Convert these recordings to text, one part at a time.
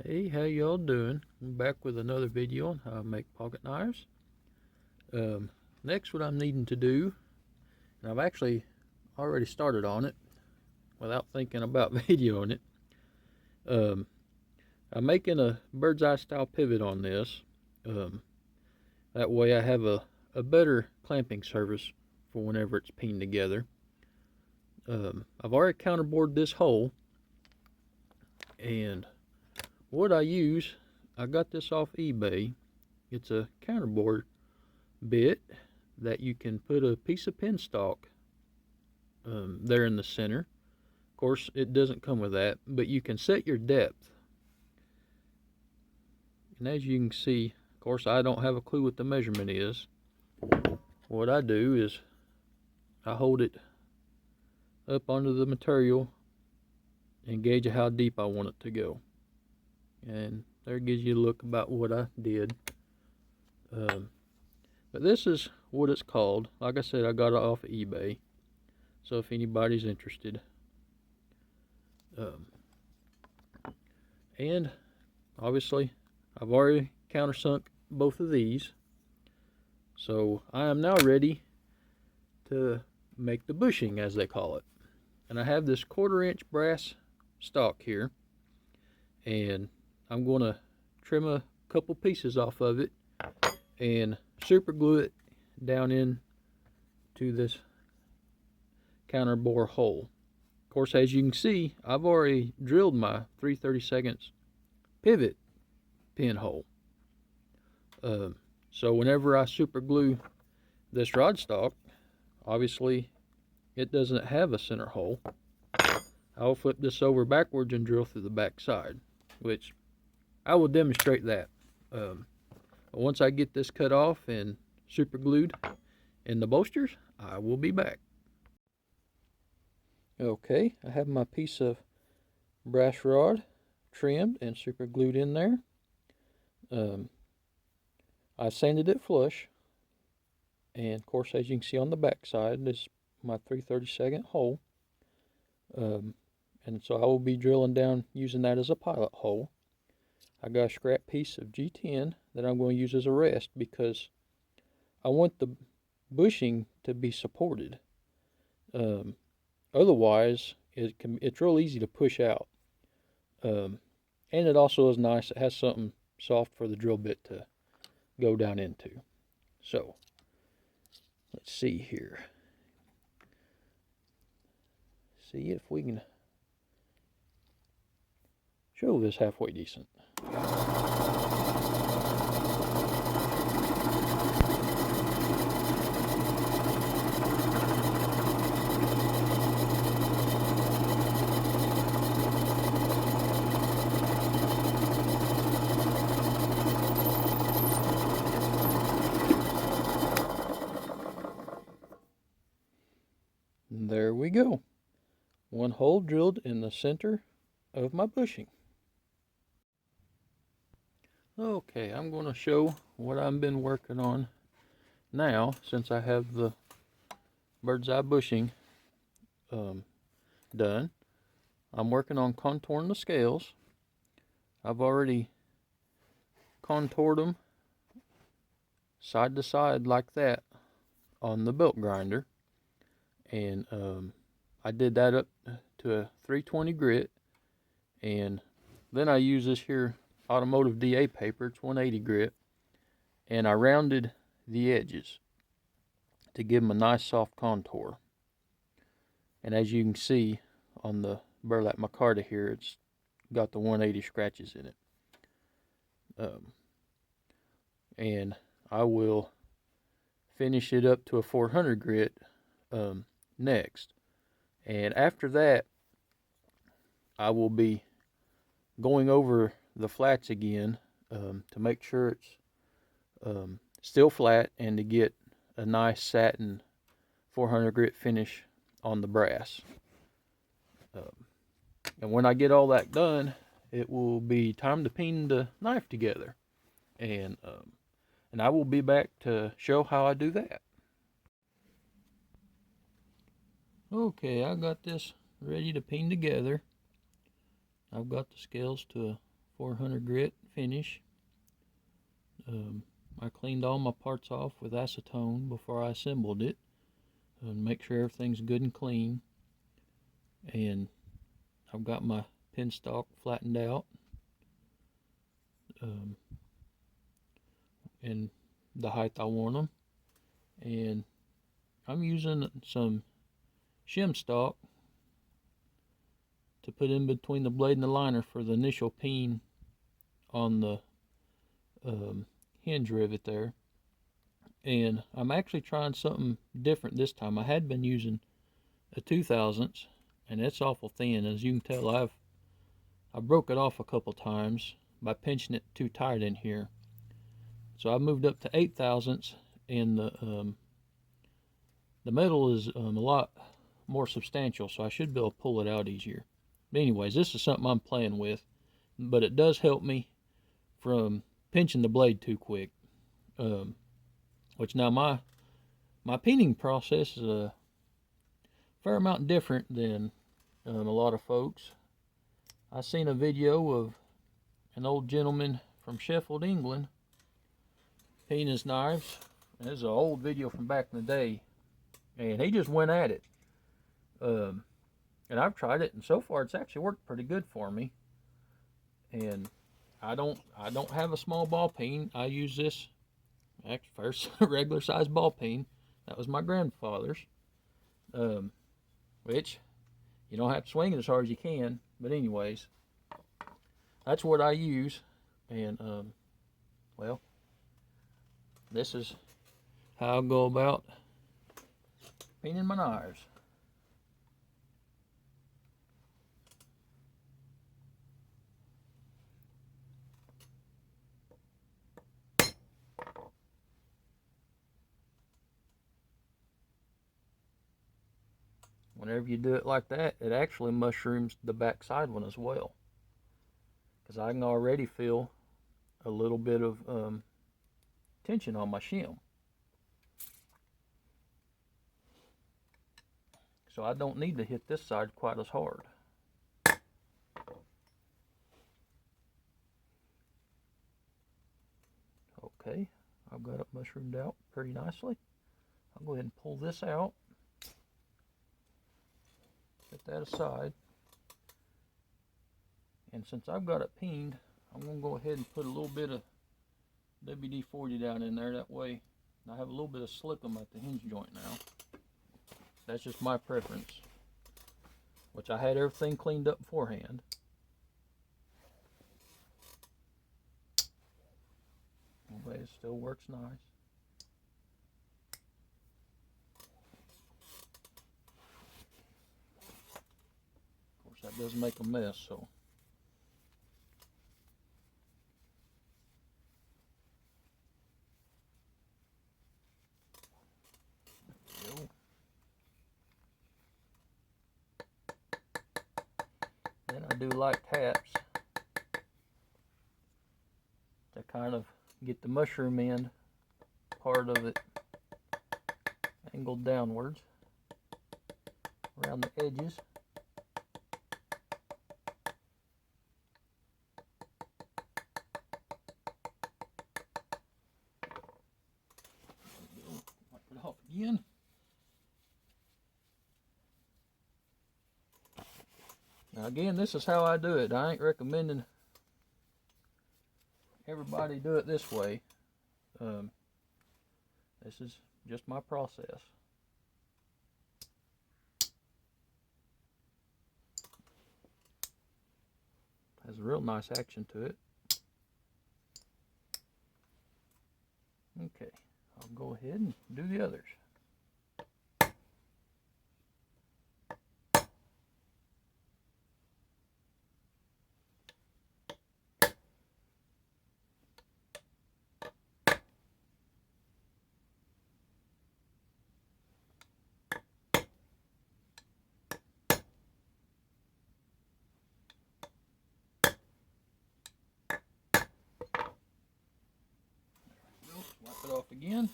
Hey, how y'all doing? I'm back with another video on how I make pocket knives. Next, what I'm needing to do, and I've actually already started on it without thinking about videoing it. I'm making a bird's eye style pivot on this. That way I have a better clamping surface for whenever it's pinned together. I've already counterbored this hole, and what I use, I got this off eBay. It's a counterbore bit that you can put a piece of penstock there in the center. Of course, it doesn't come with that, but you can set your depth. And as you can see, of course, I don't have a clue what the measurement is. What I do is I hold it up onto the material and gauge how deep I want it to go. And there gives you a look about what I did. But this is what it's called. Like I said, I got it off of eBay. So if anybody's interested. And obviously, I've already countersunk both of these. So I am now ready to make the bushing, as they call it. And I have this 1/4 inch brass stock here. And I'm going to trim a couple pieces off of it and super glue it down in to this counterbore hole. Of course, as you can see, I've already drilled my 3/32 pivot pinhole. So whenever I super glue this rod stock, obviously it doesn't have a center hole. I'll flip this over backwards and drill through the back side, which I will demonstrate that. Once I get this cut off and super glued in the bolsters, I will be back. Okay, I have my piece of brass rod trimmed and super glued in there. I sanded it flush, and of course, as you can see on the back side, is my 3/32 hole. And so I will be drilling down using that as a pilot hole. I got a scrap piece of G10 that I'm going to use as a rest because I want the bushing to be supported. Otherwise, it's real easy to push out. And it also is nice. It has something soft for the drill bit to go down into. So, let's see here. See if we can show this halfway decent. There we go. One hole drilled in the center of my bushing. Okay, I'm going to show what I've been working on now since I have the bird's eye bushing done. I'm working on contouring the scales. I've already contoured them side to side like that on the belt grinder. And I did that up to a 320 grit. And then I use this here automotive DA paper, it's 180 grit. And I rounded the edges to give them a nice soft contour. And as you can see on the burlap micarta here, it's got the 180 scratches in it. And I will finish it up to a 400 grit next. And after that, I will be going over the flats again to make sure it's still flat and to get a nice satin 400 grit finish on the brass. And when I get all that done, it will be time to pin the knife together. And I will be back to show how I do that. Okay, I got this ready to pin together. I've got the scales to a 400 grit finish. I cleaned all my parts off with acetone before I assembled it and make sure everything's good and clean. And I've got my penstock flattened out in the height I want them. And I'm using some shim stock to put in between the blade and the liner for the initial peen on the hinge rivet there. And I'm actually trying something different this time. I had been using a 2/1000, and it's awful thin. As you can tell, I broke it off a couple times by pinching it too tight in here. So I moved up to 8/1000, and the metal is a lot more substantial, so I should be able to pull it out easier. But anyways, this is something I'm playing with, but it does help me from pinching the blade too quick. Which now my peening process is a fair amount different than a lot of folks. I seen a video of an old gentleman from Sheffield, England, peening his knives. This is an old video from back in the day, and he just went at it. And I've tried it, and so far it's actually worked pretty good for me. And I don't have a small ball peen. I use this actually first regular size ball peen. That was my grandfather's, which you don't have to swing it as hard as you can. But anyways, that's what I use. And well, this is how I go about peening my knives. Whenever you do it like that, it actually mushrooms the backside one as well, because I can already feel a little bit of tension on my shim. So I don't need to hit this side quite as hard. Okay, I've got it mushroomed out pretty nicely. I'll go ahead and pull this out. Set that aside. And since I've got it peened, I'm going to go ahead and put a little bit of WD-40 down in there. That way I have a little bit of slickum at the hinge joint now. That's just my preference, which I had everything cleaned up beforehand. Anyway, it still works nice. Of course, that does make a mess, so. There we go. Then I do light taps to kind of get the mushroom end part of it angled downwards around the edges. Wipe it off again. Now again, this is how I do it. I ain't recommending everybody do it this way. This is just my process. Has a real nice action to it. Okay, I'll go ahead and do the others. Wipe it off again.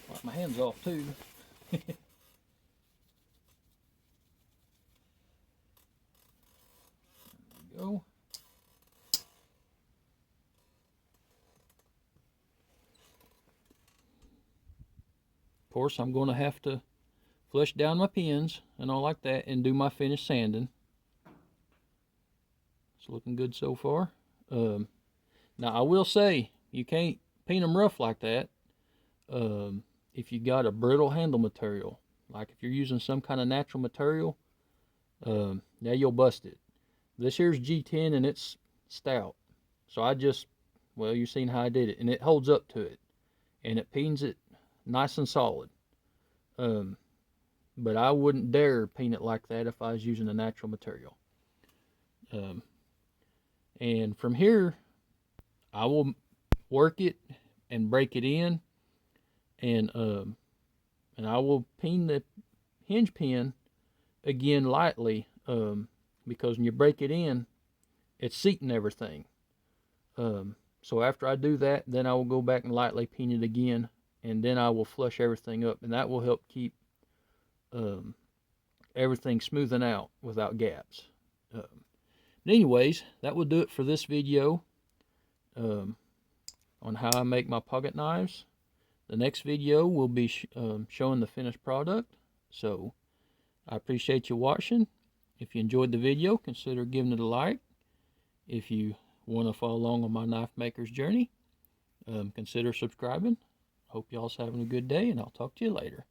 Wipe my hands off too. go. Of course, I'm going to have to flush down my pins and all like that and do my finish sanding. It's looking good so far. Now, I will say, you can't paint them rough like that if you got a brittle handle material. Like if you're using some kind of natural material, now you'll bust it. This here's G10 and it's stout. So I just, well, you've seen how I did it. And it holds up to it. And it paints it nice and solid. But I wouldn't dare paint it like that if I was using a natural material. And from here, I will work it and break it in, and I will pin the hinge pin again lightly, because when you break it in, it's seating everything. So after I do that, then I will go back and lightly pin it again, and then I will flush everything up, and that will help keep everything smoothing out without gaps. But anyways, that will do it for this video on how I make my pocket knives. The next video will be showing the finished product. So I appreciate you watching. If you enjoyed the video, consider giving it a like. If you want to follow along on my knife maker's journey, consider subscribing. Hope y'all's having a good day, and I'll talk to you later.